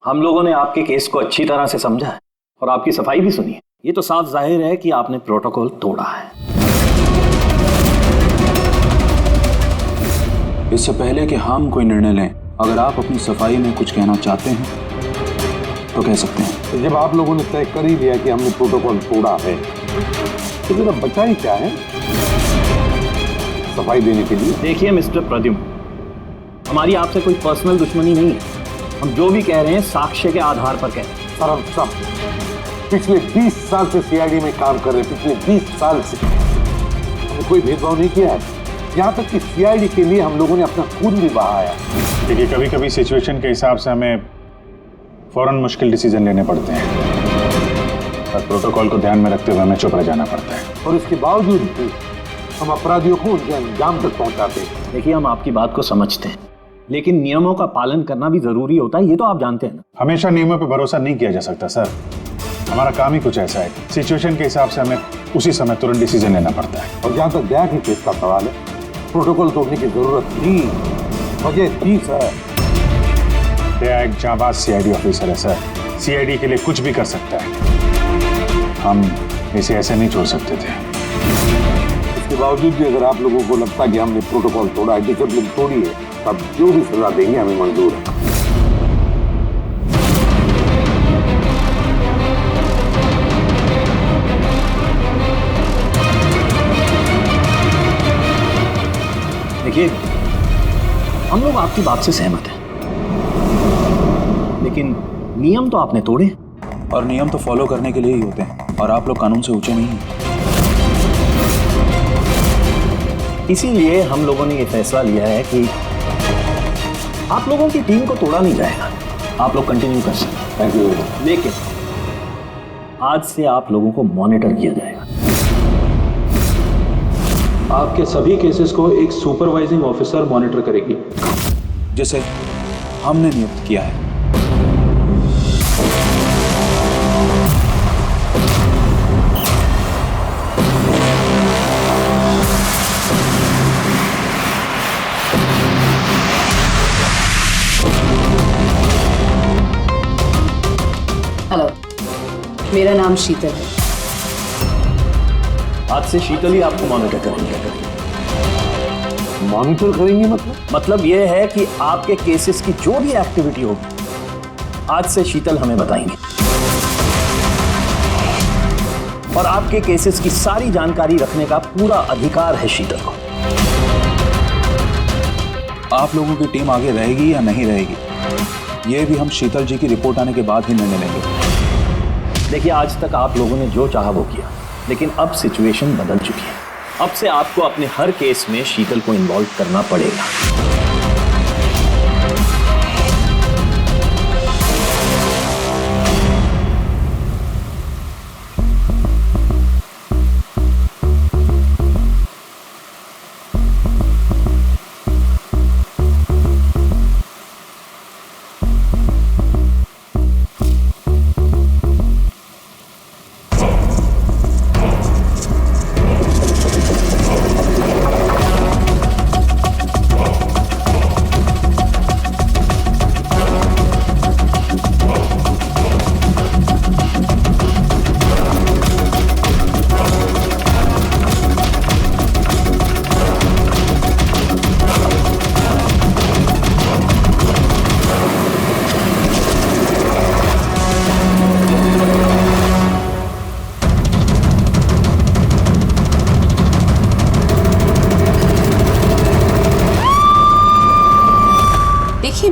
हम लोगों ने आपके केस को अच्छी तरह से समझा है और आपकी सफाई भी सुनी है। ये तो साफ जाहिर है कि आपने प्रोटोकॉल तोड़ा है। इससे पहले कि हम कोई निर्णय लें, अगर आप अपनी सफाई में कुछ कहना चाहते हैं तो कह सकते हैं। तो जब आप लोगों ने तय कर ही लिया कि हमने प्रोटोकॉल तोड़ा है तो मेरा बचा ही क्या है सफाई देने के लिए। देखिए मिस्टर प्रद्युम्न, हमारी आपसे कोई पर्सनल दुश्मनी नहीं है। हम जो भी कह रहे हैं साक्ष्य के आधार पर कह रहे हैं। सर हम सब पिछले 20 साल से सीआईडी में काम कर रहे हैं। पिछले 20 साल से हमने कोई भेदभाव नहीं किया है। यहाँ तक कि सीआईडी के लिए हम लोगों ने अपना खून भी बहाया। देखिए, कभी कभी सिचुएशन के हिसाब से हमें फौरन मुश्किल डिसीजन लेने पड़ते हैं और प्रोटोकॉल को ध्यान में रखते हुए हमें चुप रह जाना पड़ता है। और इसके बावजूद भी हम अपराधियों को उनके अंजाम तक पहुंचाते हैं। देखिए, हम आपकी बात को समझते हैं, लेकिन नियमों का पालन करना भी जरूरी होता है। ये तो आप जानते हैं ना। हमेशा नियमों पर भरोसा नहीं किया जा सकता सर। हमारा काम ही कुछ ऐसा है, सिचुएशन के हिसाब से हमें उसी समय तुरंत डिसीजन लेना पड़ता है। और जहाँ तक दया की केस का सवाल है, प्रोटोकॉल तोड़ने की जरूरत थी, वजह थी सर। दया एक जांबाज सीआईडी ऑफिसर है सर। सीआईडी के लिए कुछ भी कर सकता है। हम इसे ऐसे नहीं छोड़ सकते थे। इसके बावजूद भी अगर आप लोगों को लगता है कि हमने प्रोटोकॉल तोड़ा है, डिसिप्लिन तोड़ी है, तब जो भी सजा देंगे हमें मंजूर है। देखिए, हम लोग आपकी बात से सहमत हैं, लेकिन नियम तो आपने तोड़े। और नियम तो फॉलो करने के लिए ही होते हैं, और आप लोग कानून से ऊंचे नहीं हैं। इसीलिए हम लोगों ने ये फैसला लिया है कि आप लोगों की टीम को तोड़ा नहीं जाएगा। आप लोग कंटिन्यू कर सकते हैं। Thank you. लेकिन आज से आप लोगों को मॉनिटर किया जाएगा। आपके सभी केसेस को एक सुपरवाइजिंग ऑफिसर मॉनिटर करेगी, जिसे हमने नियुक्त किया है। हेलो, मेरा नाम शीतल है। आज से शीतल ही आपको मॉनिटर करेंगे। मॉनिटर करेंगे मतलब ये है कि आपके केसेस की जो भी एक्टिविटी होगी, आज से शीतल हमें बताएंगे। और आपके केसेस की सारी जानकारी रखने का पूरा अधिकार है शीतल को। आप लोगों की टीम आगे रहेगी या नहीं रहेगी, ये भी हम शीतल जी की रिपोर्ट आने के बाद ही निर्णय लेंगे। देखिए, आज तक आप लोगों ने जो चाहा वो किया, लेकिन अब सिचुएशन बदल चुकी है। अब से आपको अपने हर केस में शीतल को इन्वॉल्व करना पड़ेगा।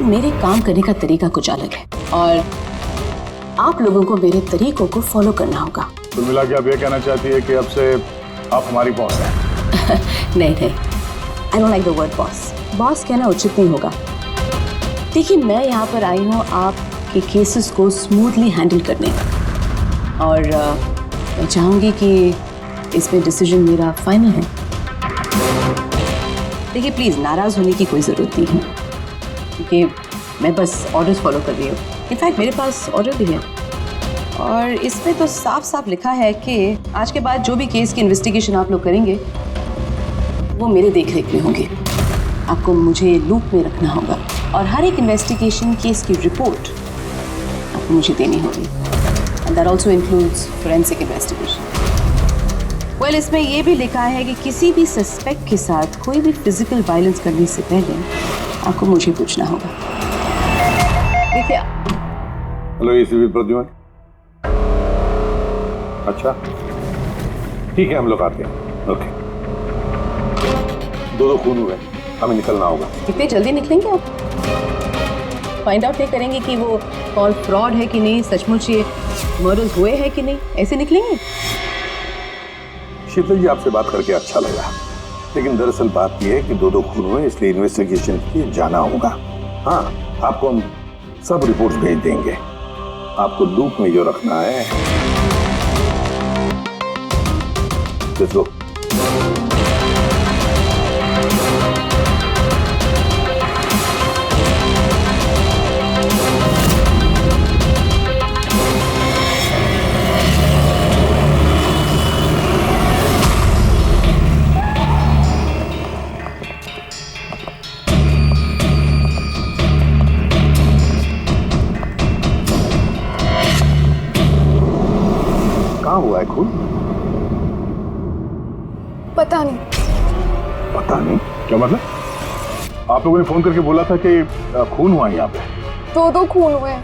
मेरे काम करने का तरीका कुछ अलग है और आप लोगों को मेरे तरीकों को फॉलो करना होगा। कुल मिला के आप ये कहना चाहती है कि अब से आप हमारी बॉस हैं? नहीं, I don't like the word boss. Boss कहना उचित नहीं होगा। देखिए, मैं यहाँ पर आई हूँ आपके केसेस को स्मूथली हैंडल करने, और मैं चाहूँगी कि इसमें डिसीजन मेरा फाइनल है। देखिए, प्लीज़ नाराज़ होने की कोई ज़रूरत नहीं है, क्योंकि मैं बस ऑर्डर्स फॉलो कर रही हूँ। इनफैक्ट मेरे पास ऑर्डर भी है, और इसमें तो साफ साफ लिखा है कि आज के बाद जो भी केस की इन्वेस्टिगेशन आप लोग करेंगे वो मेरे देखरेख में होंगे। आपको मुझे लूप में रखना होगा, और हर एक इन्वेस्टिगेशन केस की रिपोर्ट आपको मुझे देनी होगी। And that also includes forensic investigation. Well, इसमें यह भी लिखा है कि किसी भी सस्पेक्ट के साथ कोई भी फिजिकल वायलेंस करने से पहले आपको मुझे पूछना होगा। देखिए। Hello ACP Pradyuman. अच्छा ठीक है, हम लोग आते हैं। ओके। दो खून हुए, हमें निकलना होगा। इतने जल्दी निकलेंगे आप? फाइंड आउट नहीं करेंगे कि वो कॉल फ्रॉड है कि नहीं, सचमुच ये मर्डर्स हुए हैं कि नहीं, ऐसे निकलेंगे? शीतल जी, आपसे बात करके अच्छा लगा, लेकिन दरअसल बात यह है कि दो खून हुए, इसलिए इन्वेस्टिगेशन के लिए जाना होगा। हाँ, आपको हम सब रिपोर्ट्स भेज देंगे। आपको लूप में जो रखना है। Let's go. कहाँ हुआ है खून? पता नहीं। पता नहीं? क्या मतलब? आप लोगों ने फोन करके बोला था कि खून हुआ है यहाँ पे। दो खून हुए हैं,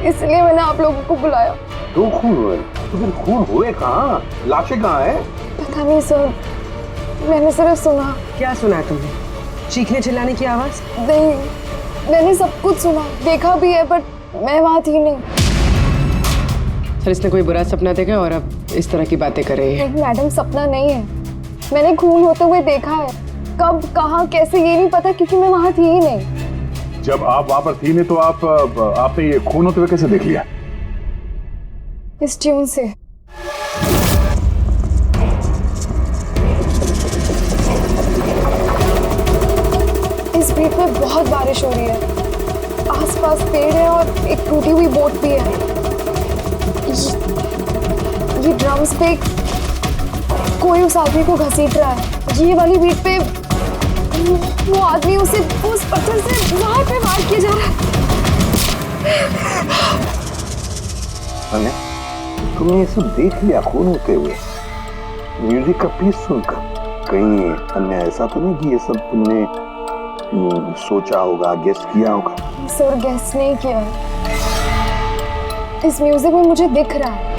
इसलिए मैंने आप लोगों को बुलाया। दो खून हुए? तो फिर खून हुए कहाँ? लाशें कहाँ है? पता नहीं सर, मैंने सिर्फ सुना। क्या सुना तुमने? चीखने चिल्लाने की आवाज? नहीं, मैंने सब कुछ सुना, देखा भी है, बट मैं वहाँ थी नहीं। सर, इसने कोई बुरा सपना देखा और अब इस तरह की बातें कर रही है। नहीं मैडम, सपना नहीं है, मैंने खून होते हुए देखा है। कब, कहाँ, कैसे, ये नहीं पता क्योंकि मैं वहाँ थी ही नहीं। जब आप वहां पर थी नहीं तो आपने ये खून होते हुए कैसे देख लिया? इस ट्यून से। इस बीट पे बहुत बारिश हो रही है, आसपास पेड़ है और एक टूटी हुई बोट भी है। ये ड्रम्स पे कोई उस आदमी को घसीट रहा है। ये वाली बीट पे वो आदमी उसे उस पत्थर से वहां पे वार किया जा रहा है। अने, तुमने ये सब देख लिया खून होते हुए, म्यूजिक का पीस सुनकर? कहीं अन्य ऐसा तो नहीं कि ये सब तुमने सोचा होगा, गेस किया होगा? सर, गेस नहीं किया है, इस म्यूजिक में मुझे दिख रहा है।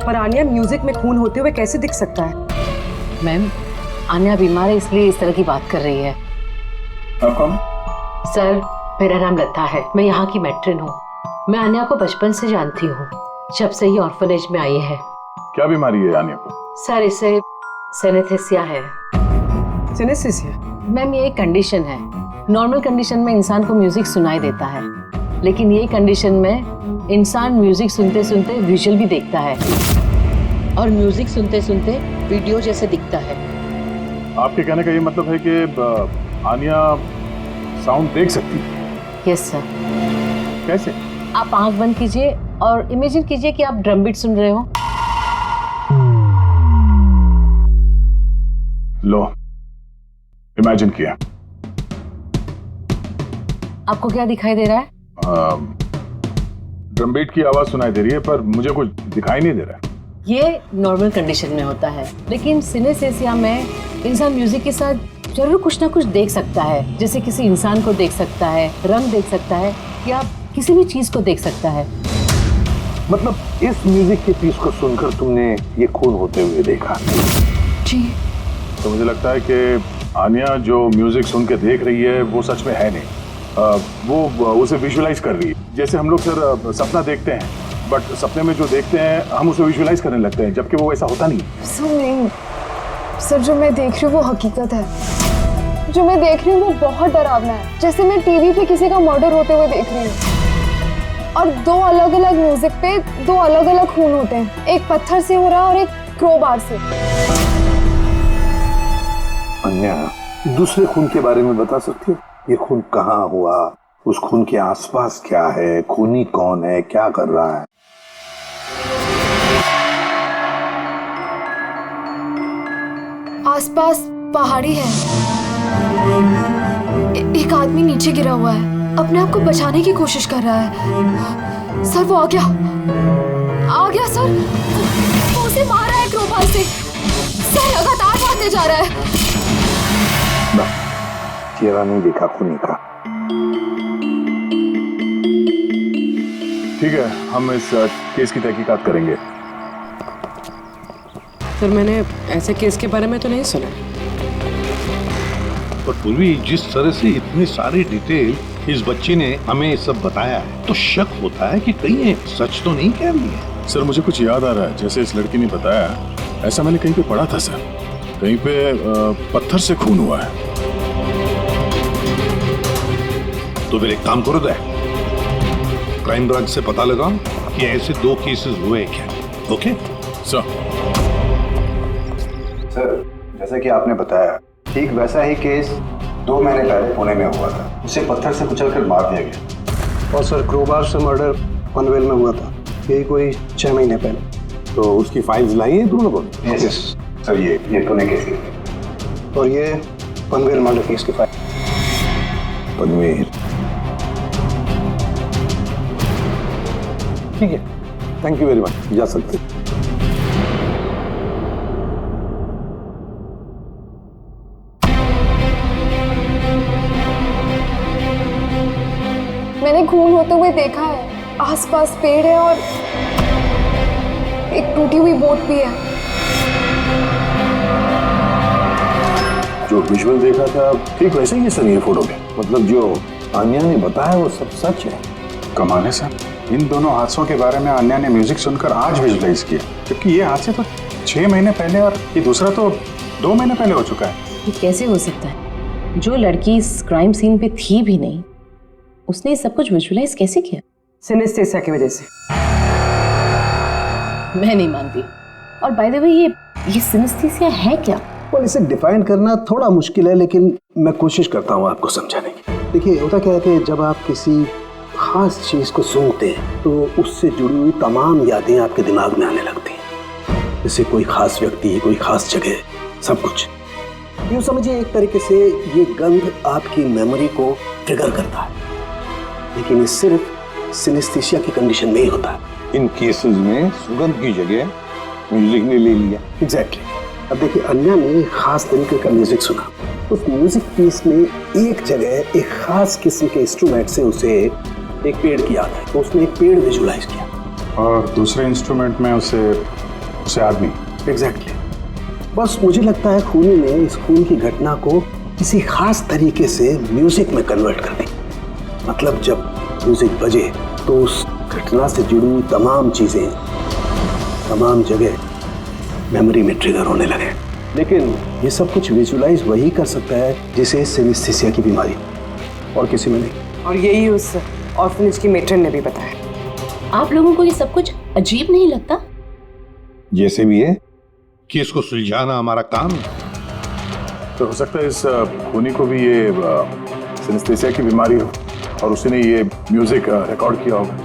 पर आन्या, म्यूजिक में खून होते हुए कैसे दिख सकता है? मैम, आन्या बीमार है इसलिए इस तरह की बात कर रही है। आप कौन? सर, मेरा नाम लता है, मैं यहाँ की मैट्रिन हूँ। मैं आन्या को बचपन से जानती हूँ, जब से ही ऑर्फनेज में आई है। क्या बीमारी है आन्या को? सर, इसे सेनेस्थेसिया है। सिनेस्थेसिया? मैम, ये एक कंडीशन है। नॉर्मल कंडीशन में इंसान को म्यूजिक सुनाई देता है, लेकिन ये कंडीशन में इंसान म्यूजिक सुनते सुनते विजुअल भी देखता है और म्यूजिक सुनते सुनते वीडियो जैसे दिखता है। आपके कहने का ये मतलब है कि आन्या साउंड देख सकती है? Yes sir. कैसे? आप आंख बंद कीजिए और इमेजिन कीजिए कि आप ड्रम बीट सुन रहे हो। लो, इमेजिन किया। आपको क्या दिखाई दे रहा है? ड्रम बीट की आवाज सुनाई दे रही है, पर मुझे कुछ दिखाई नहीं दे रहा है। ये नॉर्मल कंडीशन में होता है, लेकिन सिनेस्थेसिया में इंसान म्यूजिक के साथ जरूर कुछ ना कुछ देख सकता है, जैसे किसी इंसान को देख सकता है, रंग देख सकता है, या किसी भी चीज को देख सकता है। मतलब इस म्यूजिक के पीस को सुनकर तुमने ये खून होते हुए देखा? जी। तो मुझे लगता है कि आन्या जो म्यूजिक सुन के देख रही है वो सच में है नहीं, वो उसे विजुअलाइज कर रही है। जैसे हम लोग सर सपना देखते हैं, बट सपने में जो देखते हैं हम उसे विजुअलाइज करने लगते हैं, जबकि वो ऐसा होता नहीं। सर नहीं, सर जो मैं देख रही हूँ वो हकीकत है। जो मैं देख रही हूँ वो बहुत डरावना है, जैसे मैं टीवी पे किसी का मर्डर होते हुए देख रही हूँ। और दो अलग अलग म्यूजिक पे दो अलग अलग खून होते हैं, एक पत्थर से हो रहा है और एक क्रोबार से। अन्या, दूसरे खून के बारे में बता सकती हो? ये खून कहाँ हुआ, उस खून के आसपास क्या है, खूनी कौन है, क्या कर रहा है? आसपास पहाड़ी है, एक आदमी नीचे गिरा हुआ है। अपने आप को बचाने की कोशिश कर रहा है। सर वो आ गया सर। वो उसे मार रहा है क्रोबार से। सर लगातार मारते जा रहा है। चेहरा नहीं देखा खूनी का। ठीक है, हम इस केस की तहकीकात करेंगे। सर मैंने ऐसे केस के बारे में तो नहीं सुना। पर पूर्वी जिस तरह से इतनी सारी डिटेल इस बच्ची ने हमें सब बताया तो शक होता है कि कहीं ये सच तो नहीं कह रही है। सर मुझे कुछ याद आ रहा है, जैसे इस लड़की ने बताया, ऐसा मैंने कहीं पे पढ़ा था सर। कहीं पे पत्थर से खून हुआ है। तो फिर एक काम करो, दे क्राइम ब्रांच से पता लगाओ कि ऐसे 2 केसेस हुए क्या। Okay sir. सर जैसा कि आपने बताया, ठीक वैसा ही केस 2 महीने पहले पुणे में हुआ था। उसे पत्थर से कुचलकर मार दिया गया। और सर क्रोबार से मर्डर पनवेल में हुआ था, यही कोई 6 महीने पहले। तो उसकी फाइल्स लाई हैं तुम लोगों ने? यस सर, ये पुणे केस की। और ये पनवेल मर्डर केस की फाइल। पनवेल, ठीक है, थैंक यू वेरी मच, जा सकते। मैंने खून होते हुए देखा है। आसपास पेड़ है और एक टूटी हुई बोट भी है। जो विजुअल देखा था ठीक वैसे ही है सर ये फोटो में। मतलब जो आन्या ने बताया वो सब सच है। कमाल है सर, इन दोनों हादसों के बारे में आन्या ने म्यूजिक सुनकर आज विजुलाइज किया, जबकि ये हादसे तो 6 महीने पहले और ये दूसरा तो 2 महीने पहले हो चुका है। ये कैसे हो सकता है? जो लड़की इस क्राइम सीन पे थी भी नहीं, उसने ये सब कुछ विजुअलाइज कैसे किया? सिनेस्थेसिया की वजह से। मैं नहीं मानती। और बाय द वे ये सिनेस्थेसिया है क्या? और इसे डिफाइन करना थोड़ा मुश्किल है, लेकिन मैं कोशिश करता हूँ आपको समझाने की। देखिए होता क्या है कि जब आप किसी खास चीज को सुनते हैं तो उससे जुड़ी हुई तमाम यादें आपके दिमाग में आने लगती हैं। जैसे कोई खास व्यक्ति, कोई खास जगह, सब कुछ। यूँ समझिए एक तरीके से ये गंध आपकी मेमोरी को ट्रिगर करता है। लेकिन ये सिर्फ सिनेस्थेसिया की कंडीशन में ही होता है। इन केसेस में सुगंध की जगह म्यूजिक ने ले लिया। एग्जैक्टली। अब देखिए अन्या ने खास तरीके का म्यूजिक सुना। उस म्यूजिक पीस में एक जगह एक खास किस्म के इंस्ट्रूमेंट से उसे एक पेड़ की याद है, तो उसने एक पेड़ विजुलाइज किया। और दूसरे इंस्ट्रूमेंट में उसे आदमी। एग्जैक्टली। बस मुझे लगता है खूनी ने इस खून की घटना को किसी खास तरीके से म्यूजिक में कन्वर्ट कर दी। मतलब जब म्यूजिक बजे तो उस घटना से जुड़ी हुई तमाम चीजें, तमाम जगह मेमोरी में ट्रिगर होने लगे। लेकिन ये सब कुछ विजुलाइज वही कर सकता है जिसे सिनेस्थेसिया की बीमारी, और किसी में नहीं। और यही उस ऑर्फनेज की मेट्रन ने भी बताया। आप लोगों को ये सब कुछ अजीब नहीं लगता? जैसे भी है, केस को सुलझाना हमारा काम है। तो हो सकता है इस खूनी को भी ये सिनेस्थेसिया की बीमारी हो और उसने ये म्यूजिक रिकॉर्ड किया होगा,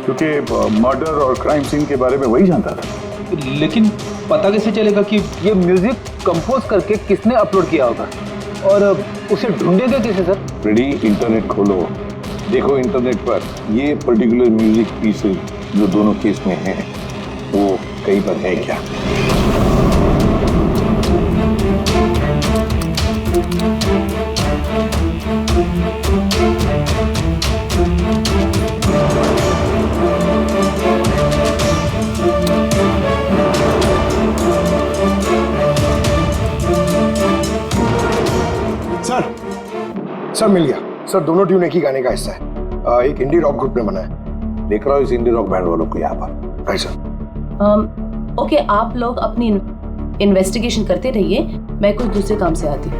क्योंकि मर्डर और क्राइम सीन के बारे में वही जानता था। लेकिन पता कैसे चलेगा कि ये म्यूजिक कंपोज करके किसने अपलोड किया होगा, और उसे ढूंढेगा कैसे सर? रेडी, इंटरनेट खोलो, देखो इंटरनेट पर ये पर्टिकुलर म्यूजिक पीसेस जो दोनों केस में हैं वो कहीं पर है क्या। सर मिल गया सर। दोनों ट्यून एक ही गाने का हिस्सा है। एक इंडी रॉक ग्रुप ने बनाया। देख रहा हूँ इस इंडी रॉक बैंड वालों को यहाँ पर। Right sir. ओके, आप लोग अपनी इन्वेस्टिगेशन करते रहिए, मैं कुछ दूसरे काम से आती हूँ।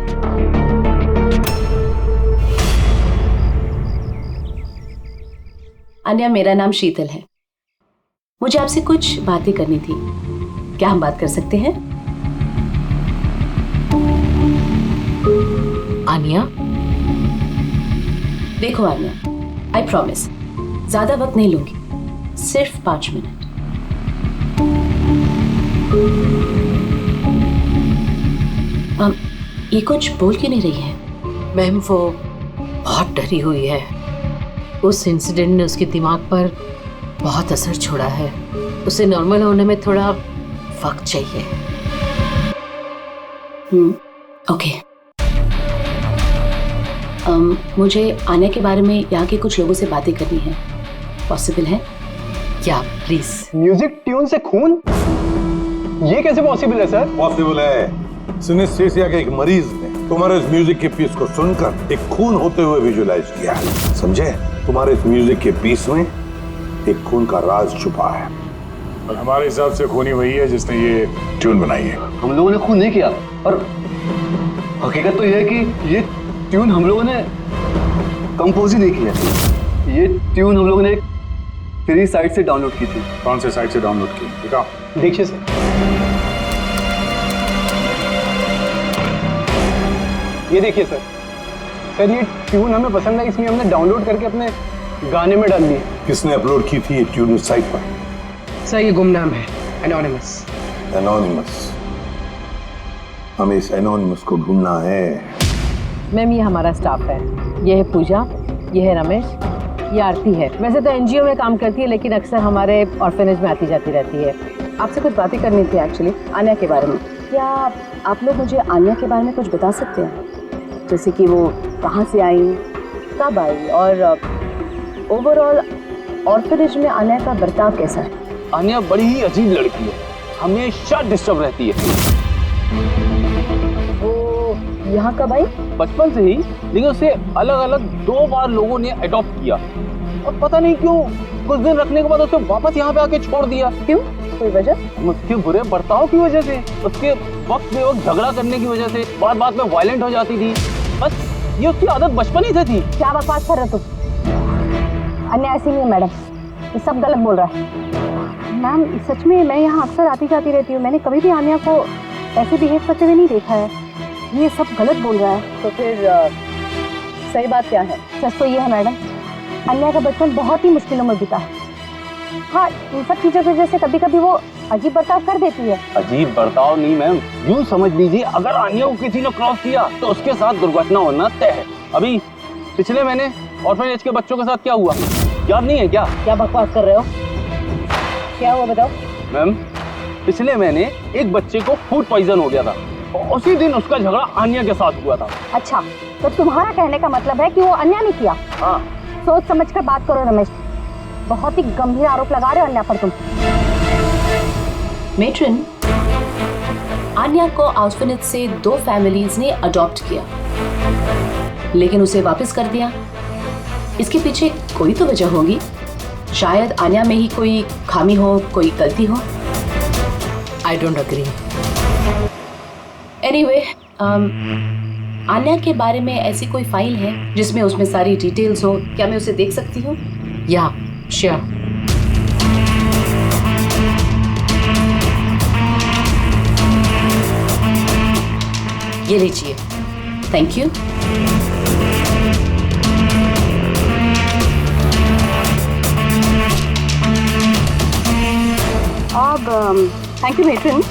अन्या, मेरा नाम शीतल है। मुझे आपसे कुछ बातें करनी थी, क्या हम बात कर सकते हैं? आन्या, देखो आन्या, आई प्रॉमिस ज्यादा वक्त नहीं लूंगी, सिर्फ 5 मिनट। ये कुछ बोल क्यों नहीं रही है? मैम वो बहुत डरी हुई है। उस इंसिडेंट ने उसके दिमाग पर बहुत असर छोड़ा है। उसे नॉर्मल होने में थोड़ा वक्त चाहिए। ओके। मुझे आन्या के बारे में यहाँ के कुछ लोगों से बातें करनी है, पॉसिबल है? क्या प्लीज? म्यूजिक ट्यून से खून, ये कैसे पॉसिबल है सर? पॉसिबल है। सिनेस्थेसिया के एक मरीज ने तुम्हारे इस म्यूजिक के पीस को सुनकर एक खून होते हुए विजुअलाइज किया है। समझे? तुम्हारे इस म्यूजिक के पीस में एक खून का राज छुपा है। और हमारे हिसाब से खूनी वही है जिसने ये ट्यून बनाई है। हम लोगों ने खून नहीं किया, और हकीकत तो यह है कि ये ट्यून हम लोगों ने कंपोज ही नहीं किया। ये ट्यून हम लोगों ने एक फ्री साइट से डाउनलोड की थी। कौन से साइट से डाउनलोड की? दिखाओ। देखिए सर, ये देखिए सर। सर ये ट्यून हमें पसंद है, इसलिए हमने डाउनलोड करके अपने गाने में डाल दी। किसने अपलोड की थी ये ट्यून इस साइट पर? सर ये गुमनाम है, एनोनिमस। एनोनिमस। हमें इस एनोनिमस को ढूंढना है। मैम ये हमारा स्टाफ है। ये है पूजा, ये है रमेश, ये आरती है। वैसे तो एनजीओ में काम करती है, लेकिन अक्सर हमारे ऑर्फेनेज में आती जाती रहती है। आपसे कुछ बातें करनी थी एक्चुअली, आन्या के बारे में। क्या आप लोग मुझे आन्या के बारे में कुछ बता सकते हैं? जैसे कि वो कहाँ से आई, कब आई, और ओवरऑल ऑर्फेनेज में आन्या का बर्ताव कैसा है? आन्या बड़ी ही अजीब लड़की है, हमेशा डिस्टर्ब रहती है। वो यहाँ कब आई? बचपन से ही, लेकिन उसे अलग अलग 2 बार लोगों ने अडॉप्ट किया, और पता नहीं क्यों कुछ दिन रखने के बाद उसे वापस यहाँ पे आके छोड़ दिया। क्यों? कोई वजह? उसके बुरे बर्ताव की वजह से, उसके वक्त में वक्त झगड़ा करने की वजह से, बात बात में वायलेंट हो जाती थी। बस ये उसकी आदत बचपन ही से थी। क्या बकवास कर रहे तुम? अन्य ऐसी नहीं है मैडम, ये सब गलत बोल रहा है। मैम सच में मैं यहाँ अक्सर आती जाती रहती हूँ, मैंने कभी भी आन्या को ऐसे बिहेव करते हुए नहीं देखा है। ये सब गलत बोल रहा है, तो फिर सही बात क्या है? सच तो ये है मैडम, अन्या का बचपन बहुत ही मुश्किलों में बीता है। हाँ, इन सब चीज़ों की वजह से कभी कभी वो अजीब बर्ताव कर देती है। अजीब बर्ताव नहीं मैम, यूँ समझ लीजिए अगर आन्या को किसी ने क्रॉस किया तो उसके साथ दुर्घटना होना तय है। अभी पिछले महीने ऑर्फनेज के बच्चों के साथ क्या हुआ, याद नहीं है क्या? क्या बकवास कर रहे हो? क्या हुआ बताओ? मैम पिछले महीने एक बच्चे को फूड पॉइजन हो गया था, और उसी दिन उसका झगड़ा आन्या के साथ हुआ था। अच्छा, तो तुम्हारा कहने का मतलब है कि वो अन्याय नहीं किया? हाँ। सोच समझ कर बात करो रमेश, बहुत ही गंभीर आरोप लगा रहे हो अन्या पर तुम। मेट्रन, आन्या को ऑर्फनेज से 2 फैमिलीज ने अडॉप्ट किया, लेकिन उसे वापस कर दिया। इसके पीछे कोई तो वजह होगी, शायद आन्या में ही कोई खामी हो, कोई गलती हो। I don't agree. Anyway, Anya के बारे में ऐसी कोई फाइल है जिसमें उसमें सारी डिटेल्स हो? क्या मैं उसे देख सकती हूँ? या श्योर। ये लीजिए। Thank you. अब थैंक यू मेट्रन,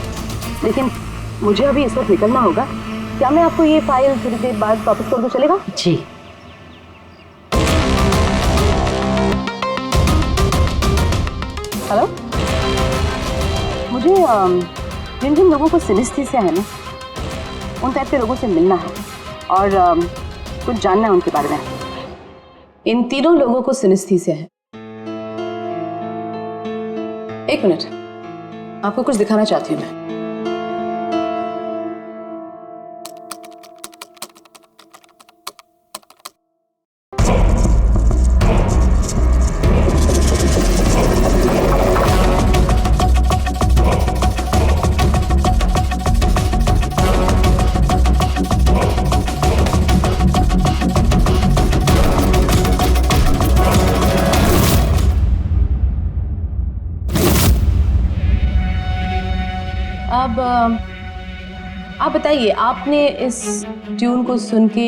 लेकिन मुझे अभी इस वक्त निकलना होगा। क्या मैं आपको ये फाइल थोड़ी देर बाद वापस कर दूं, चलेगा? जी। हेलो, मुझे जिन जिन लोगों को सिनेस्थीसिया है ना, उन टाइप के लोगों से मिलना है और कुछ जानना है उनके बारे में। इन तीनों लोगों को सिनेस्थीसिया है। एक मिनट, आपको कुछ दिखाना चाहती हूँ मैं। अब आप बताइए, आपने इस ट्यून को सुन के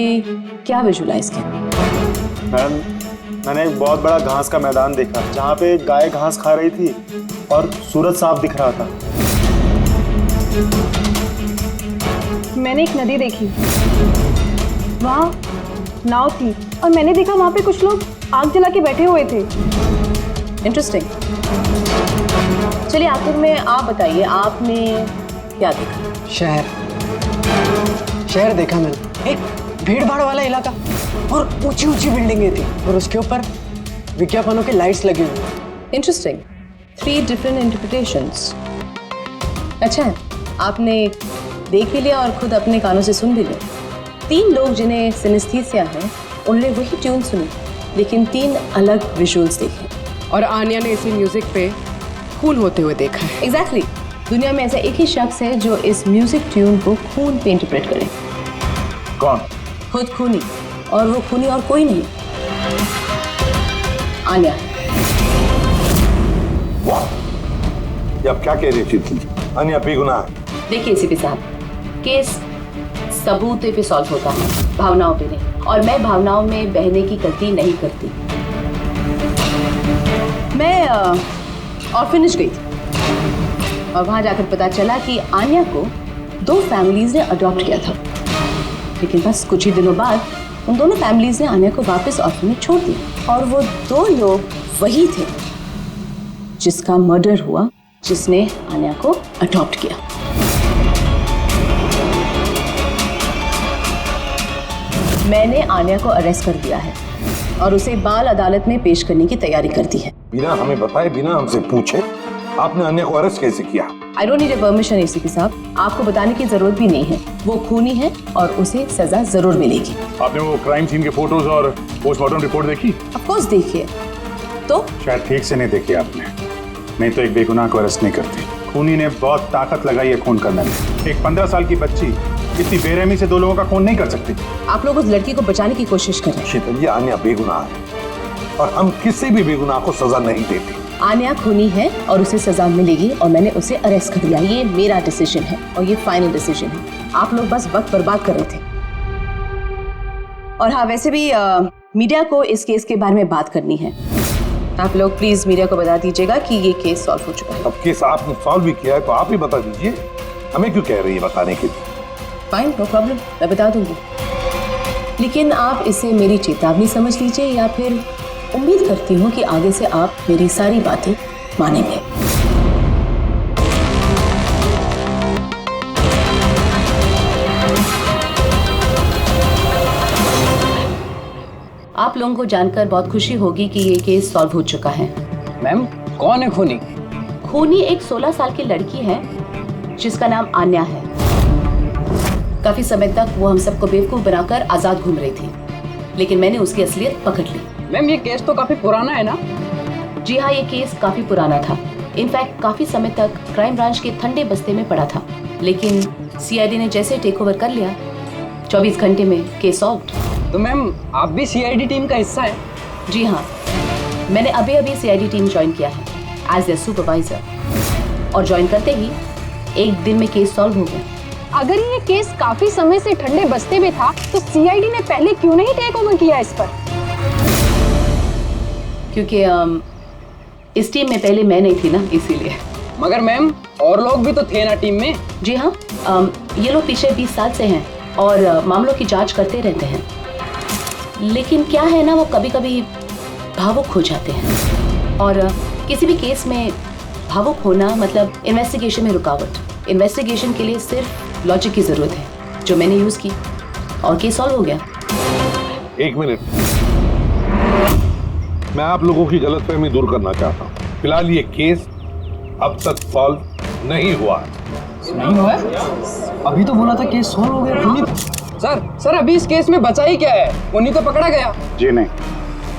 क्या विजुलाइज किया? मैम, मैंने एक बहुत बड़ा घास का मैदान देखा जहाँ पे गाय घास खा रही थी और सूरज साफ दिख रहा था। मैंने एक नदी देखी, वहाँ नाव थी और मैंने देखा वहाँ पे कुछ लोग आग जला के बैठे हुए थे। इंटरेस्टिंग। चलिए आखिर में आप बताइए, आपने क्या देखा? शहर देखा मैंने, एक भीड़ भाड़ वाला इलाका और ऊंची ऊंची बिल्डिंगें थी और उसके ऊपर विज्ञापनों के लाइट्स लगे हुए। इंटरेस्टिंग। 3 different interpretations. अच्छा है, आपने देख भी लिया और खुद अपने कानों से सुन भी लिया। 3 लोग जिन्हें सिनेस्थीसिया है उन्होंने वही ट्यून सुनी, लेकिन 3 अलग विजुअल्स देखे। और आन्या ने इसी म्यूजिक पे खून होते हुए देखा है। एग्जैक्टली। दुनिया में ऐसा एक ही शख्स है जो इस म्यूजिक ट्यून को खून पे इंटरप्रेट करे। कौन? खुद खूनी, और वो खूनी और कोई नहीं, आन्या। ये आप क्या कह रही थी? आन्या बेगुनाह है। देखिए एसीपी साहब, केस सबूत पे सॉल्व होता है, भावनाओं पे नहीं, और मैं भावनाओं में बहने की गलती नहीं करती। मैं ऑर्फनेज गई थी और वहां जाकर पता चला कि आन्या को 2 फैमिलीज ने अडॉप्ट किया था, लेकिन बस कुछ ही दिनों बाद उन दोनों फैमिलीज ने आन्या को वापस ऑर्फनेज छोड़ दिया। और वो 2 लोग वही थे जिसका मर्डर हुआ, जिसने आन्या को अडॉप्ट किया। मैंने आन्या को अरेस्ट कर दिया है और उसे बाल अदालत में पेश करने की तैयारी कर दी है। बिना हमें बताए, बिना हमसे पूछे आपने आन्या को अरेस्ट कैसे किया? I don't need a permission ACP साहब, आपको बताने की जरूरत भी नहीं है। वो खूनी है और उसे सजा जरूर मिलेगी। आपने वो क्राइम सीन के फोटोज और पोस्टमार्टम रिपोर्ट देखी? ऑफ कोर्स देखिए। तो शायद ठीक से नहीं देखी आपने, नहीं तो एक बेगुनाह को अरेस्ट नहीं करती। खूनी ने बहुत ताकत लगाई है खून करने में। एक 15 साल की बच्ची इतनी बेरहमी से 2 लोगों का खून नहीं कर सकती। आप लोग उस लड़की को बचाने की कोशिश कर रहे हैं। शीतल, ये आन्या बेगुनाह है और हम किसी भी बेगुनाह को सजा नहीं देते। आन्या खूनी है और उसे सजा मिलेगी और मैंने उसे अरेस्ट कर लिया। ये मेरा डिसीजन है और ये फाइनल डिसीजन है। आप लोग बस वक्त बर्बाद कर रहे थे। और हाँ, वैसे भी मीडिया को इस केस के बारे में बात करनी है। आप लोग प्लीज मीडिया को बता दीजिएगा कि ये केस सॉल्व हो चुका है। अब केस आपने सॉल्व भी किया है तो आप ही बता दीजिए, हमें क्यों कह रही है बताने के लिए? फाइन, नो प्रॉब्लम, मैं बता दूंगी। लेकिन आप इसे मेरी चेतावनी समझ लीजिए या फिर उम्मीद करती हूँ कि आगे से आप मेरी सारी बातें मानेंगे। आप लोगों को जानकर बहुत खुशी होगी कि ये केस सॉल्व हो चुका है। मैम, कौन है खूनी? खूनी एक 16 साल की लड़की है जिसका नाम आन्या है। काफी समय तक वो हम सबको बेवकूफ बनाकर आजाद घूम रही थी, लेकिन मैंने उसकी असलियत पकड़ ली। मैम, ये केस तो काफी पुराना है ना? जी हाँ, ये केस काफी पुराना था। इनफैक्ट काफी समय तक क्राइम ब्रांच के ठंडे बस्ते में पड़ा था, लेकिन सीआईडी ने जैसे टेक ओवर कर लिया, 24 घंटे में केस सॉल्व। तो मैम, आप भी सीआईडी टीम का हिस्सा है? जी हाँ, मैंने अभी सीआईडी टीम ज्वाइन किया है एज ए सुपरवाइजर, और ज्वाइन करते ही एक दिन में केस सॉल्व हो गया। अगर ये केस काफी समय से ठंडे बस्ते में था तो सीआईडी ने पहले क्यों नहीं टेक ओवर किया इस पर? क्योंकि इस टीम में पहले मैं नहीं थी ना, इसीलिए। मगर मैम, और लोग भी तो थे ना टीम में? जी हाँ, ये लोग पिछले 20 साल से हैं और मामलों की जांच करते रहते हैं, लेकिन क्या है ना, वो कभी कभी भावुक हो जाते हैं। और किसी भी केस में भावुक होना मतलब इन्वेस्टिगेशन में रुकावट। इन्वेस्टिगेशन के लिए सिर्फ लॉजिक की जरूरत है, जो मैंने यूज की और केस सॉल्व हो गया। 1 मिनट, मैं आप लोगों की गलतफहमी दूर करना चाहता हूँ। फिलहाल ये केस अब तक सॉल्व नहीं हुआ है। नहीं हुआ है? अभी तो बोला था केस सॉल्व हो गया। सर, अभी इस केस में बचा ही क्या है? खूनी तो पकड़ा गया। जी नहीं,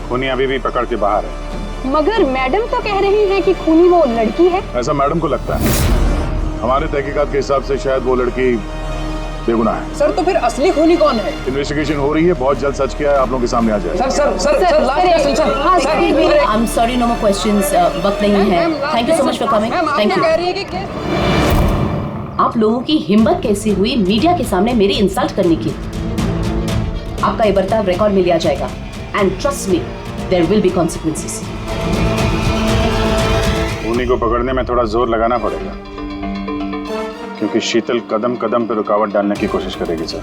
खूनी अभी भी पकड़ के बाहर है। मगर मैडम तो कह रही है कि खूनी वो लड़की है। ऐसा मैडम को लगता है। हमारे तहकीकात के हिसाब से शायद वो लड़की बेगुनाह है। सर, तो फिर असली खूनी कौन है? इन्वेस्टिगेशन हो रही है, बहुत जल्द सच क्या है आप लोगों के सामने आ जाएगा। I am sorry, no more questions, वक्त नहीं है। Thank you so much for coming. Thank you. आप लोगों की हिम्मत कैसी हुई मीडिया के सामने मेरी इंसल्ट करने की? आपका ये बर्ताव रिकॉर्ड में लिया जाएगा, and trust me, there will be consequences. खूनी को पकड़ने में थोड़ा जोर लगाना पड़ेगा, क्योंकि शीतल कदम कदम पे रुकावट डालने की कोशिश करेगी सर।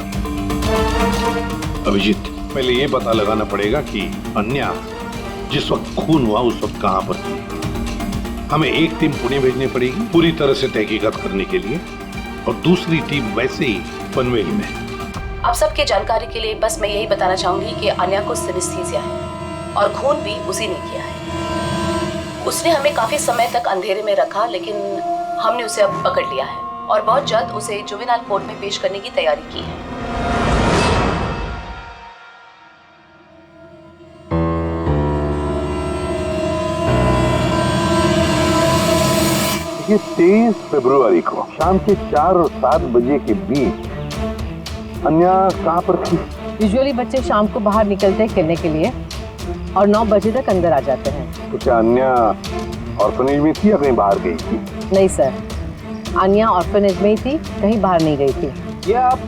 अभिजीत, पहले ये पता लगाना पड़ेगा कि अन्या जिस वक्त खून हुआ उस वक्त कहां पर थी? हमें एक टीम पुणे भेजनी पड़ेगी पूरी तरह से तहकीकात करने के लिए, और दूसरी टीम वैसे ही पनवेल में। आप सबके जानकारी के लिए बस मैं यही बताना चाहूंगी कि अन्या को सिनेस्थीसिया है और खून भी उसी ने किया है। उसने हमें काफी समय तक अंधेरे में रखा, लेकिन हमने उसे अब पकड़ लिया है और बहुत जल्द उसे जुवेनाइल कोर्ट में पेश करने की तैयारी की है। ये 23 फरवरी को शाम के 4 और 7 बजे के बीच अन्या कहाँ पर थी? यूजुअली बच्चे शाम को बाहर निकलते हैं खेलने के लिए और 9 बजे तक अंदर आ जाते हैं। तो क्या अन्या ऑर्फनेज में थी या कहीं बाहर गई थी? नहीं सर, अन्या ऑर्फनेज में ही थी, कहीं बाहर नहीं गई थी। ये आप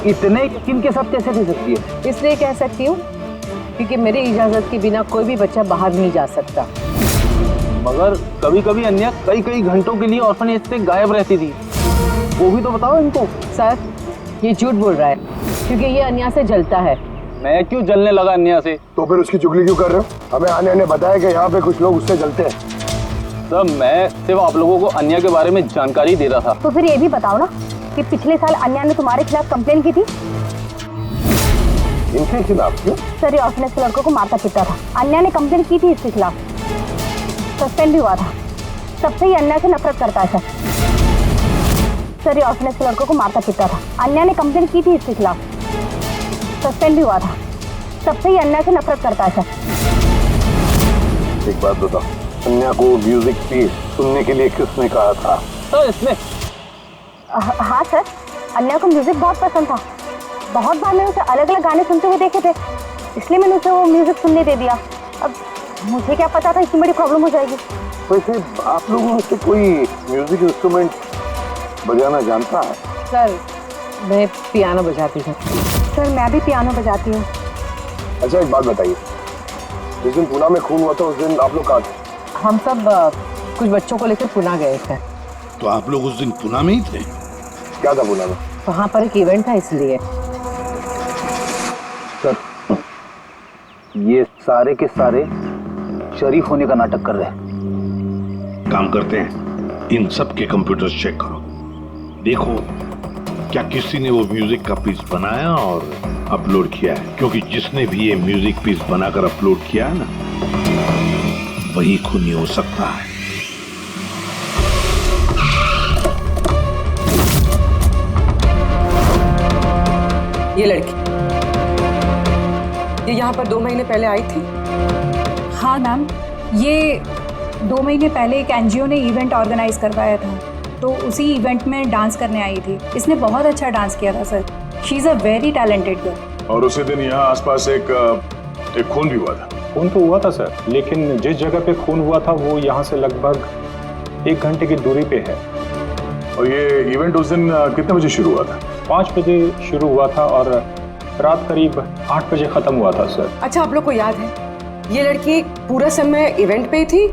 इतने यकीन के साथ कैसे कह सकती है? इसलिए कह सकती हूँ क्योंकि मेरी इजाजत के बिना कोई भी बच्चा बाहर नहीं जा सकता। मगर कभी कभी अन्या कई घंटों के लिए ऑर्फनेज से गायब रहती थी, वो भी तो बताओ इनको। सर ये झूठ बोल रहा है क्योंकि ये अन्या से जलता है। मैं क्यों जलने लगा अन्या से? तो फिर उसकी चुगली क्यों कर रहे हो? हमें अन्या ने बताया कि यहाँ पे कुछ लोग उससे जलते हैं। सर मैं सिर्फ आप लोगों को अन्या के बारे में जानकारी दे रहा था। तो फिर ये भी बताओ ना कि पिछले साल अन्या ने तुम्हारे खिलाफ कंप्लेन की थी। इनके खिलाफ क्यों? सर ये ऑर्फनेज के लड़कों को मारता पीटता था। अन्या ने कंप्लेन की थी इसके खिलाफ, सस्पेंड भी हुआ था। तब से ही अन्या से नफरत करता है सर ये ऑर्फनेज के लड़कों को मारता पीटता था। अन्या ने कंप्लेन की थी इसके खिलाफ, सस्पेंड भी हुआ था। तब से ही अन्या से नफरत करता है एक बात बताओ, अन्या को म्यूजिक पीस सुनने के लिए किसने कहा था? सर इसने हाँ सर, अन्या को म्यूजिक बहुत पसंद था। बहुत बार मैंने उसे अलग अलग गाने सुनते हुए देखे थे, इसलिए मैंने उसे वो म्यूजिक सुनने दे दिया। अब मुझे क्या पता था इतनी बड़ी प्रॉब्लम हो जाएगी। वैसे आप लोगों में से कोई म्यूजिक इंस्ट्रूमेंट बजाना जानता है? सर मैं पियानो बजाती हूँ। सर मैं भी पियानो बजाती हूँ। अच्छा एक बात बताइए, जिस दिन पुणे में खून हुआ था उस दिन आप लोग कहाँ थे? हम सब कुछ बच्चों को लेकर पुणे गए थे। तो आप लोग उस दिन पुणे में ही थे? क्या था पुणे में? वहाँ पर एक इवेंट था इसलिए। सर ये सारे के सारे शरीफ होने का नाटक कर रहे हैं। काम करते हैं, इन सब के कंप्यूटर्स चेक करो, देखो क्या किसी ने वो म्यूजिक का पीस बनाया और अपलोड किया है, क्योंकि जिसने भी ये म्यूजिक पीस बनाकर अपलोड किया है ना, वही खूनी हो सकता है। ये लड़की ये यहाँ पर 2 महीने पहले आई थी। हाँ मैम, ये 2 महीने पहले एक एनजीओ ने इवेंट ऑर्गेनाइज करवाया था, तो उसी इवेंट में डांस करने आई थी। इसने बहुत अच्छा डांस किया था sir. She is a very talented girl. और उसी दिन यहाँ आसपास एक खून भी हुआ था। खून तो हुआ था सर, लेकिन जिस जगह पे खून हुआ था वो यहाँ से लगभग 1 घंटे की दूरी पे है। और ये इवेंट उस दिन कितने बजे शुरू हुआ था? 5 बजे शुरू हुआ था और रात करीब 8 बजे खत्म हुआ था सर। अच्छा आप लोग को याद है ये लड़की पूरा समय इवेंट पे ही थी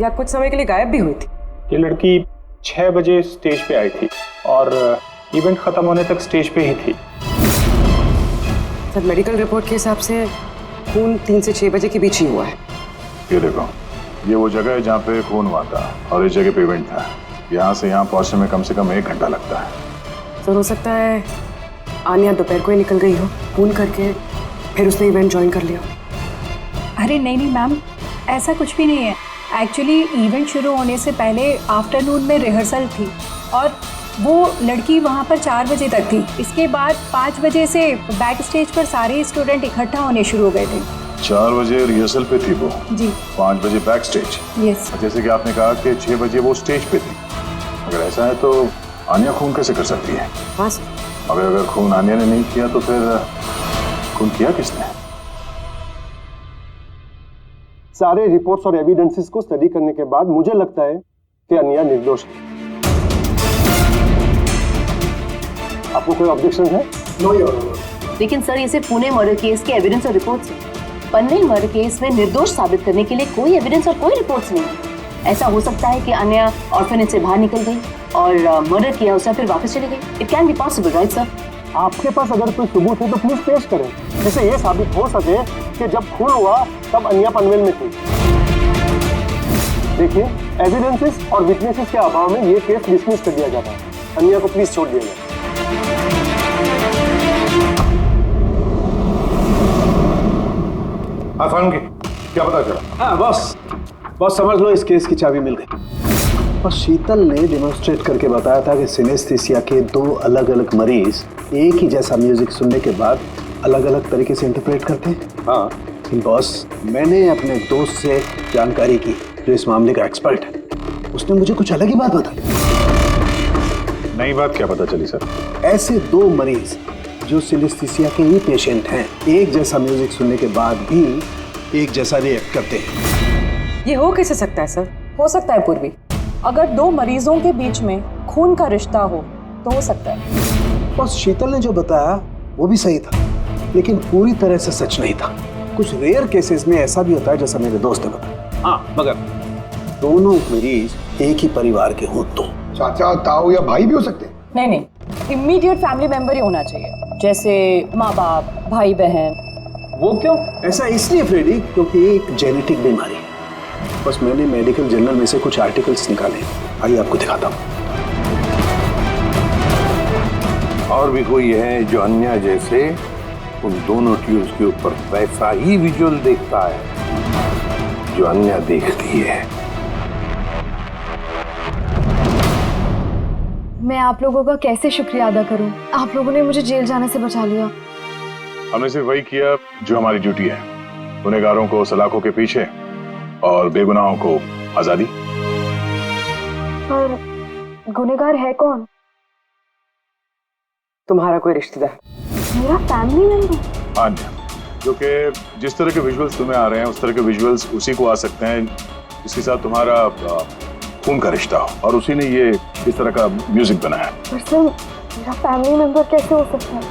या कुछ समय के लिए गायब भी हुई थी? ये लड़की 6 बजे स्टेज पे आई थी और इवेंट खत्म होने तक स्टेज पे ही थी। सर मेडिकल रिपोर्ट के हिसाब से खून 3 से 6 बजे के बीच ही हुआ है। ये देखो, ये वो जगह है जहाँ पे खून हुआ था और इस जगह पे इवेंट था। यहाँ से यहाँ पहुँचने में कम से कम 1 घंटा लगता है। सर हो सकता है आनिया दोपहर को ही निकल गई हो खून करके, फिर उसने इवेंट ज्वाइन कर लिया। अरे नहीं मैम, ऐसा कुछ भी नहीं है। एक्चुअली इवेंट शुरू होने से पहले आफ्टरनून में रिहर्सल थी और वो लड़की वहाँ पर 4 बजे तक थी। इसके बाद 5 बजे से बैक स्टेज पर सारे स्टूडेंट इकट्ठा होने शुरू हो गए थे। 4 बजे रिहर्सल पे थी वो जी। 5 बजे बैक स्टेज। यस। जैसे कि आपने कहा कि 6 बजे वो स्टेज पे थी। अगर ऐसा है तो आनिया खून कैसे कर सकती है? हाँ। अगर खून आनिया ने नहीं किया तो फिर खून किया किसने? सारे रिपोर्ट्स और एविडेंसेस को स्टडी करने के बाद मुझे लगता है कि अन्या निर्दोष है। आपको कोई ऑब्जेक्शन है? No your honour. लेकिन सर ये सिर्फ पुणे मर्डर केस के एविडेंस और रिपोर्ट्स हैं। पनवेल मर्डर केस में निर्दोष साबित करने के लिए कोई एविडेंस और कोई रिपोर्ट्स नहीं है। ऐसा हो सकता है कि अन्या ऑर्फनेज से बाहर निकल गई और मर्डर किया उसने फिर वापस चली गई। It can be possible, right sir? आपके पास अगर कोई सबूत है तो प्लीज पेश करें, जिससे ये साबित हो सके कि जब खून हुआ तब अनिया पनवेल में थी। देखिए, एविडेंसेस और विटनेसेस के अभाव में ये केस डिसमिस कर दिया जाता है। अनिया को प्लीज छोड़ दिया जाए। आसान की क्या पता चला? हाँ बॉस समझ लो, इस केस की चाबी मिल गई। और शीतल ने डेमोन्स्ट्रेट करके बताया था कि सिनेस्थीसिया के 2 अलग अलग मरीज एक ही जैसा म्यूजिक सुनने के बाद अलग अलग तरीके से इंटरप्रेट करते हैं। हाँ बॉस, मैंने अपने दोस्त से जानकारी की जो इस मामले का एक्सपर्ट है। उसने मुझे कुछ अलग ही बात बताई। नई बात क्या पता चली सर? ऐसे 2 मरीज जो सिनेस्थीसिया के ही पेशेंट हैं, एक जैसा म्यूजिक सुनने के बाद भी एक जैसा रिएक्ट करते हैं। ये हो कैसे सकता है सर? हो सकता है पूर्वी, अगर 2 मरीजों के बीच में खून का रिश्ता हो तो हो सकता है। और शीतल ने जो बताया वो भी सही था, लेकिन पूरी तरह से सच नहीं था। कुछ रेयर केसेस में ऐसा भी होता है जैसा मेरे दोस्त ने बताया। हाँ, मगर दोनों मरीज एक ही परिवार के हो तो चाचा, ताऊ या भाई भी हो सकते हैं। नहीं, इमीडिएट फैमिली मेंबर ही होना चाहिए, जैसे माँ बाप, भाई बहन। वो क्यों? ऐसा इसलिए फ्रेडी क्योंकि एक जेनेटिक बीमारी है। बस मैंने मेडिकल जर्नल में से कुछ आर्टिकल्स निकाले, आइए आपको दिखाता हूँ। और भी कोई है जो अन्या जैसे उन दोनों ट्यूब्स के ऊपर वैसा ही विजुअल देखता है जो अन्या देखती है? मैं आप लोगों का कैसे शुक्रिया अदा करूं? आप लोगों ने मुझे जेल जाने से बचा लिया। हमने सिर्फ वही किया जो हमारी ड्यूटी है, गुनहगारों को सलाखों के पीछे और बेगुनाहों को आजादी। पर गुनहगार है कौन? तुम्हारा कोई रिश्तेदार। मेरा फैमिली मेंबर? हाँ, जो कि जिस तरह के विजुअल्स तुम्हें आ रहे हैं उस तरह के विजुअल्स उसी को आ सकते हैं जिसके साथ तुम्हारा खून का रिश्ता हो, और उसी ने ये इस तरह का म्यूजिक बनाया। पर सर, मेरा फैमिली मेंबर कैसे हो सकता है?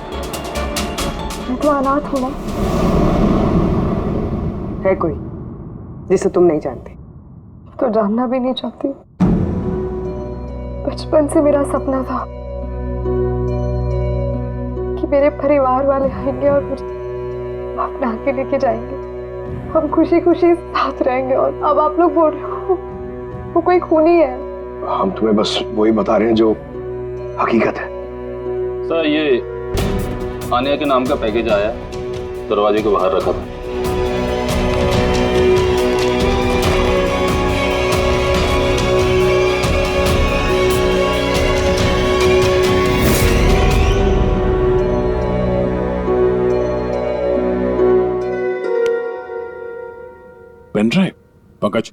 मैं तो अनाथ हूँ ना। है कोई जिसे तुम नहीं जानते? तो जानना भी नहीं चाहती। बचपन से मेरा सपना था कि मेरे परिवार वाले आएंगे और मुझे अपना के लेके जाएंगे, हम खुशी खुशी साथ रहेंगे। और अब आप लोग बोल रहे हो वो कोई खूनी है। हम तुम्हें बस वही बता रहे हैं जो हकीकत है। सर, ये आनिया के नाम का पैकेज आया, दरवाजे के बाहर रखा था। पेन ड्राइव पंकज,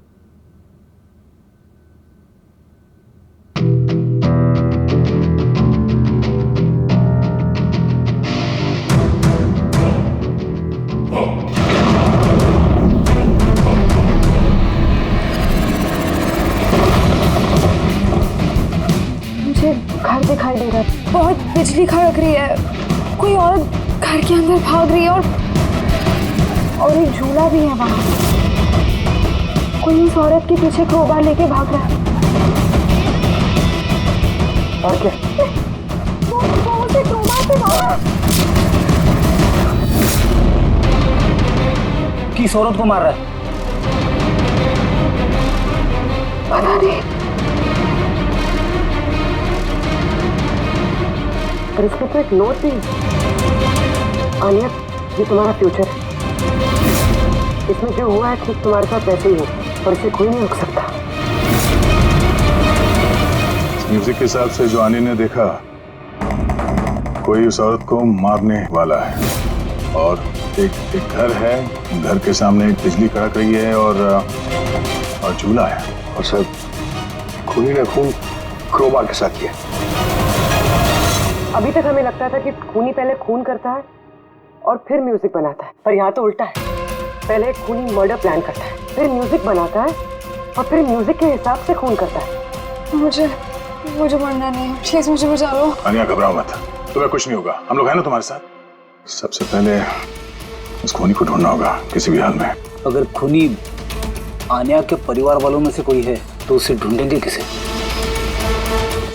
मुझे घर दिखाई दे रहा है, बहुत बिजली खड़क रही है, कोई औरत घर के अंदर भाग रही है और एक झूला भी है वहां। कोई उस औरत के पीछे क्रोबार लेके भाग रहा है। और क्या? वो उसे क्रोबार से मारा। किस औरत को मार रहा है? पता नहीं। पर इसमें तो एक नोट भी है। आनिया, ये तुम्हारा फ्यूचर है। इसमें जो हुआ है ठीक तुम्हारे साथ वैसे ही हो, और इसे कोई नहीं रोक सकता। म्यूजिक के हिसाब से जो आनी ने देखा, कोई उस औरत को मारने वाला है, और एक घर है, घर के सामने एक बिजली कड़क रही है और झूला है। और सर, खूनी ने खून क्रोबार के साथ किया। अभी तक हमें लगता था कि खूनी पहले खून करता है और फिर म्यूजिक बनाता है, पर यहाँ तो उल्टा है। पहले खूनी मर्डर प्लान करता है, फिर म्यूजिक बनाता है और फिर म्यूजिक के हिसाब से खून करता है। मुझे मरना नहीं, प्लीज मुझे बचा लो। आनिया, घबराओ मत, तुम्हें कुछ नहीं होगा, हम लोग हैं ना तुम्हारे साथ। सबसे पहले उस खूनी को ढूंढना होगा किसी भी हाल में। अगर खूनी आनिया के परिवार वालों में से कोई है तो उसे ढूंढेंगे किसे?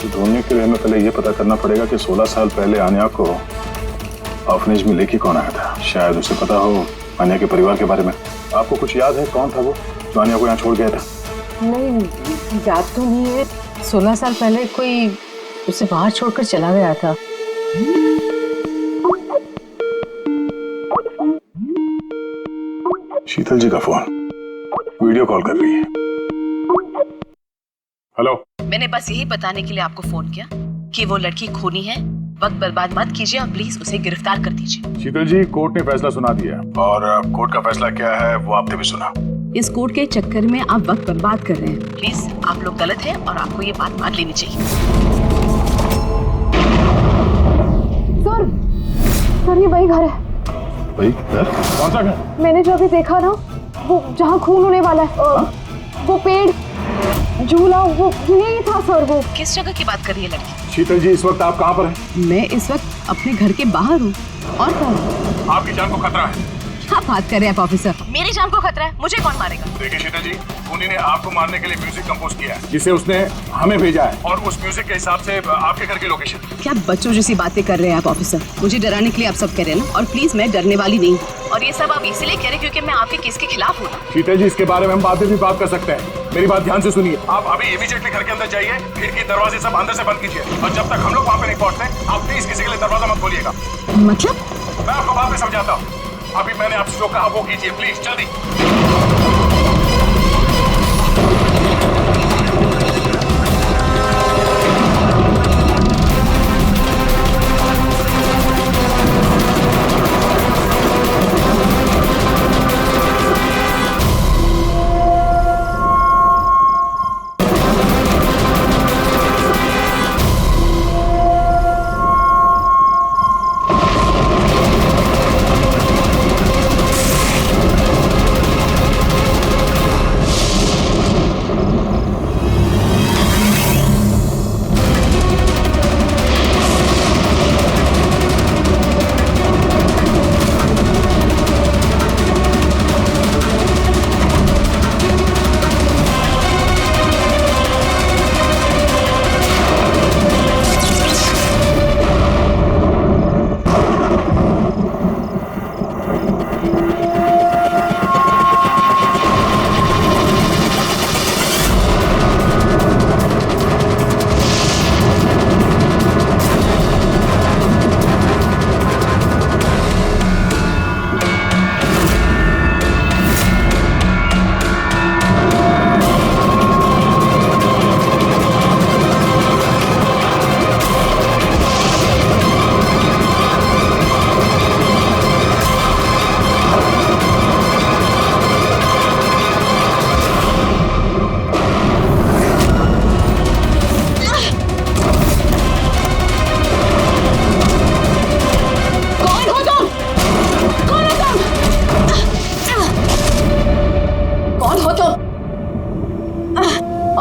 ढूंढने के लिए हमें पहले ये पता करना पड़ेगा कि 16 साल पहले आनिया को ऑर्फनेज में लेके कौन आया था? शायद उसे पता हो आन्या के परिवार के बारे में। आपको कुछ याद है कौन था वो जो आन्या को यहाँ छोड़ गया था? नहीं, याद तो नहीं है। 16 साल पहले कोई उसे बाहर छोड़कर चला गया था। शीतल जी का फोन, वीडियो कॉल कर रही है। हेलो। मैंने बस यही बताने के लिए आपको फोन किया कि वो लड़की खूनी है। वक्त बर्बाद मत कीजिए और प्लीज उसे गिरफ्तार कर दीजिए। शीतल जी, कोर्ट ने फैसला सुना दिया और कोर्ट का फैसला क्या है वो आपने भी सुना। इस कोर्ट के चक्कर में आप वक्त बर्बाद कर रहे हैं। प्लीज, आप लोग गलत हैं और आपको ये बात मान लेनी चाहिए। सर ये वही घर है। भाई घर? कौन सा घर? मैंने जो अभी देखा ना, वो जहाँ खून होने वाला है, वो पेड़, झूला, वो यही था सर। वो किस जगह की बात कर रही है लड़की? शीतल जी, इस वक्त आप कहाँ पर हैं? मैं इस वक्त अपने घर के बाहर हूँ। और कौन? आपकी जान को खतरा है। क्या बात कर रहे हैं आप ऑफिसर? मेरी जान को खतरा है? मुझे कौन मारेगा? देखिए शीतल जी, खूनी ने आपको मारने के लिए म्यूजिक कंपोज किया है जिसे उसने हमें भेजा है और उस म्यूजिक के हिसाब से आपके घर की लोकेशन। क्या बच्चों जैसी बातें कर रहे हैं आप ऑफिसर? मुझे डराने के लिए आप सब कह रहे हैं ना? और प्लीज, मैं डरने वाली नहीं हूँ और ये सब आप इसीलिए कह रहे हैं क्योंकि मैं आपके केस के खिलाफ हूँ। शीतल जी, इसके बारे में हम बाद में भी बात कर सकते हैं। मेरी बात ध्यान से सुनिए। आप अभी इमीडिएटली घर के अंदर जाइए, खिड़की दरवाजे सब अंदर से बंद कीजिए और जब तक हम लोग वहाँ पे नहीं पहुँचते आप प्लीज किसी के लिए दरवाजा मत खोलिएगा। मतलब? मैं आपको बाद में समझाता हूँ। अभी मैंने आपसे जो कहा वो कीजिए प्लीज, जल्दी।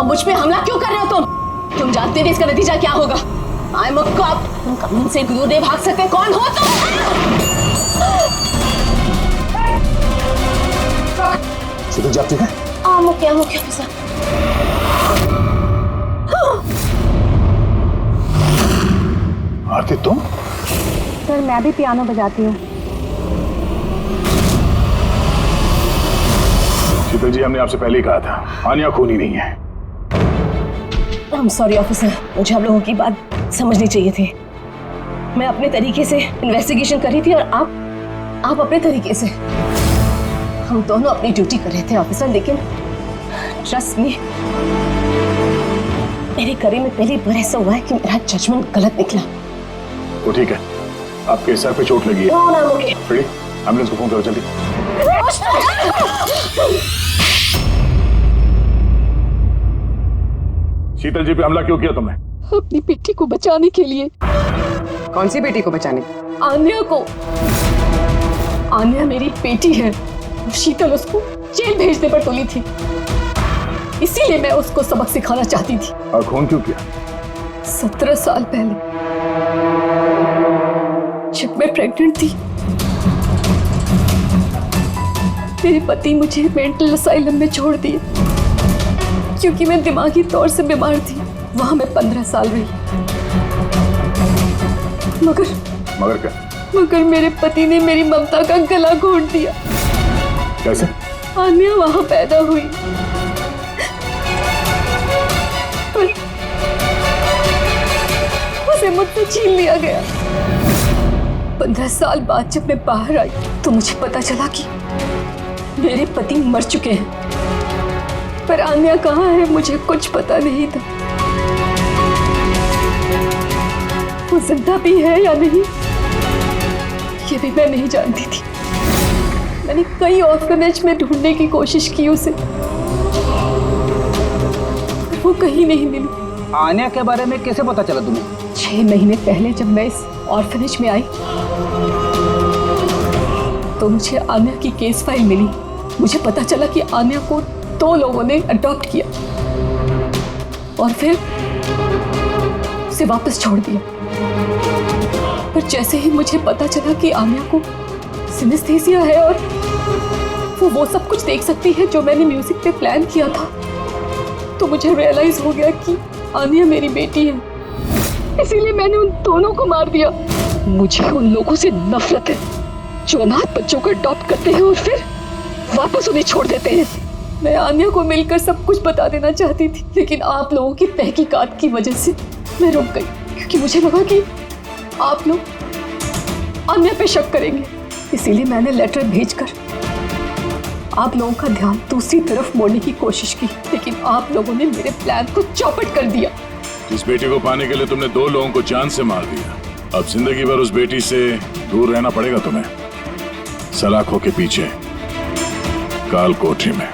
मुझ पे हमला क्यों कर रहे हो तुम? तुम जानते थे इसका नतीजा क्या होगा। I am a cop. तुम कानून से दूर नहीं भाग सकते। कौन हो तुम? शीतल जी, आप ठीक है? I'm okay, officer. आरती, तुम? सर मैं भी पियानो बजाती हूँ। शीतल जी, हमने आपसे पहले ही कहा था आन्या खूनी नहीं है। I'm sorry ऑफिसर, मुझे आप लोगों की बात समझनी चाहिए थी। मैं अपने तरीके से इन्वेस्टिगेशन कर रही थी और आप अपने तरीके से। हम दोनों अपनी ड्यूटी कर रहे थे ऑफिसर, लेकिन ट्रस्ट मी, मेरे करियर में पहली बार ऐसा हुआ है कि मेरा जजमेंट गलत निकला। तो ठीक है, आपके सर पे चोट लगी है। फ्रेडी, एम्बुलेंस को फोन करो जल्दी। शीतल जी पे हमला क्यों किया तुमने? अपनी बेटी को बचाने के लिए। कौन सी बेटी को बचाने? आन्या को। आन्या मेरी बेटी है। शीतल उसको जेल भेजने पर तुली थी, इसीलिए मैं उसको सबक सिखाना चाहती थी। और खून क्यों किया? 17 साल पहले जब मैं प्रेग्नेंट थी, मेरे पति मुझे मेंटल असाइलम में छोड़ दिए क्योंकि मैं दिमागी तौर से बीमार थी। वहां मैं 15 साल रही। मगर क्या? मगर मेरे पति ने मेरी ममता का गला घोंट दिया। कैसे? आन्या वहां पैदा हुई, पर उसे मुझसे छीन लिया गया। 15 साल बाद जब मैं बाहर आई तो मुझे पता चला कि मेरे पति मर चुके हैं, पर आन्या कहाँ है मुझे कुछ पता नहीं था। वो जिंदा भी है या नहीं ये भी मैं नहीं जानती थी। मैंने कई ऑर्फनेज में ढूंढने की कोशिश की उसे, वो कहीं नहीं मिली। आन्या के बारे में कैसे पता चला तुम्हें? 6 महीने पहले जब मैं इस ऑर्फनेज में आई तो मुझे आन्या की केस फाइल मिली। मुझे पता चला कि आन्या को 2 लोगों ने अडॉप्ट किया और फिर उसे वापस छोड़ दिया। पर जैसे ही मुझे पता चला कि आन्या को सिनेस्थेसिया है और वो सब कुछ देख सकती है जो मैंने म्यूजिक पे प्लान किया था, तो मुझे रियलाइज हो गया कि आन्या मेरी बेटी है। इसीलिए मैंने उन दोनों को मार दिया। मुझे उन लोगों से नफरत है जो अनाथ बच्चों को अडॉप्ट करते हैं और फिर वापस उन्हें छोड़ देते हैं। मैं आन्या को मिलकर सब कुछ बता देना चाहती थी, लेकिन आप लोगों की तहकीकात की वजह से मैं रुक गई, क्योंकि मुझे लगा कि आप लोग आन्या पे शक करेंगे। इसीलिए मैंने लेटर भेजकर आप लोगों का ध्यान दूसरी तरफ मोड़ने की कोशिश की, लेकिन आप लोगों ने मेरे प्लान को चौपट कर दिया। इस बेटी को पाने के लिए तुमने 2 लोगों को जान से मार दिया। अब जिंदगी भर उस बेटी से दूर रहना पड़ेगा तुम्हें, सलाखों के पीछे काल कोठरी में।